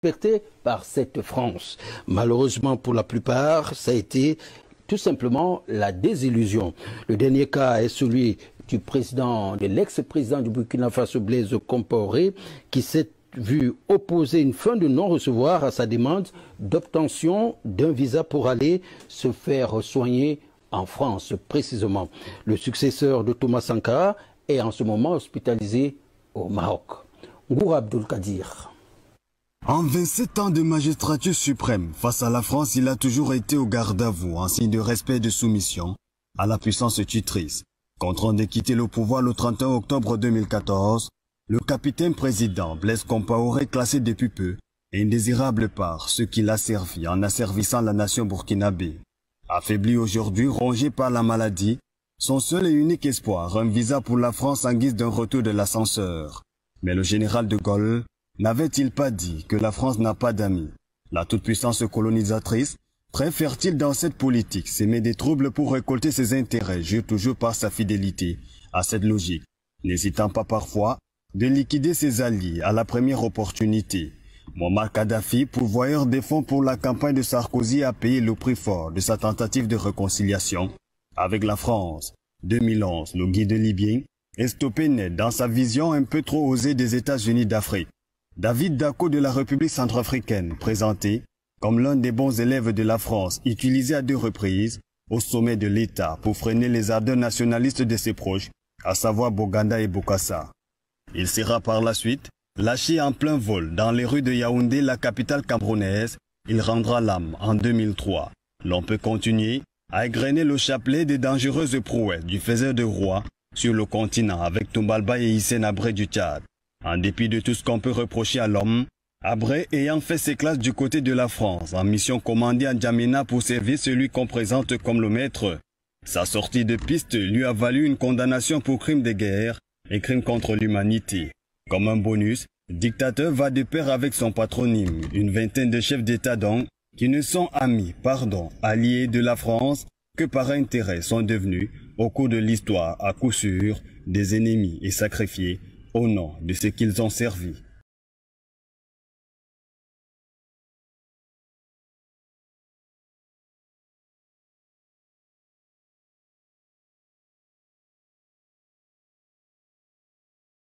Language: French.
respectés par cette France. Malheureusement, pour la plupart, ça a été tout simplement la désillusion. Le dernier cas est celui de l'ex-président du Burkina Faso, Blaise Compaoré, qui s'est vu opposer une fin de non-recevoir à sa demande d'obtention d'un visa pour aller se faire soigner en France, précisément. Le successeur de Thomas Sankara est en ce moment hospitalisé au Maroc. Ngoura Abdul Kadir. En 27 ans de magistrature suprême, face à la France, il a toujours été au garde à vous, en signe de respect et de soumission à la puissance tutrice. Contraint de quitter le pouvoir le 31 octobre 2014, le capitaine président Blaise Compaoré, classé depuis peu, est indésirable par ce qu'il a servi en asservissant la nation burkinabé. Affaibli aujourd'hui, rongé par la maladie, son seul et unique espoir, un visa pour la France en guise d'un retour de l'ascenseur. Mais le général de Gaulle n'avait-il pas dit que la France n'a pas d'amis? La toute-puissance colonisatrice préfère-t-il dans cette politique s'aimer des troubles pour récolter ses intérêts, jure toujours par sa fidélité à cette logique, n'hésitant pas parfois de liquider ses alliés à la première opportunité? Muammar Kadhafi, pourvoyeur des fonds pour la campagne de Sarkozy, a payé le prix fort de sa tentative de réconciliation avec la France. 2011, le guide libyen est stoppé net dans sa vision un peu trop osée des États-Unis d'Afrique. David Dacko de la République centrafricaine, présenté comme l'un des bons élèves de la France, utilisé à 2 reprises au sommet de l'État pour freiner les ardeurs nationalistes de ses proches, à savoir Boganda et Bokassa. Il sera par la suite lâché en plein vol dans les rues de Yaoundé, la capitale camerounaise. Il rendra l'âme en 2003. L'on peut continuer à égrener le chapelet des dangereuses prouesses du faiseur de roi sur le continent avec Toumbalba et Hissène Habré du Tchad. En dépit de tout ce qu'on peut reprocher à l'homme, Habré ayant fait ses classes du côté de la France, en mission commandée à N'Djamena pour servir celui qu'on présente comme le maître, sa sortie de piste lui a valu une condamnation pour crime de guerre et crime contre l'humanité. Comme un bonus, dictateur va de pair avec son patronyme, une vingtaine de chefs d'État donc, qui ne sont alliés de la France, que par intérêt sont devenus, au cours de l'histoire, à coup sûr, des ennemis et sacrifiés au nom de ce qu'ils ont servi.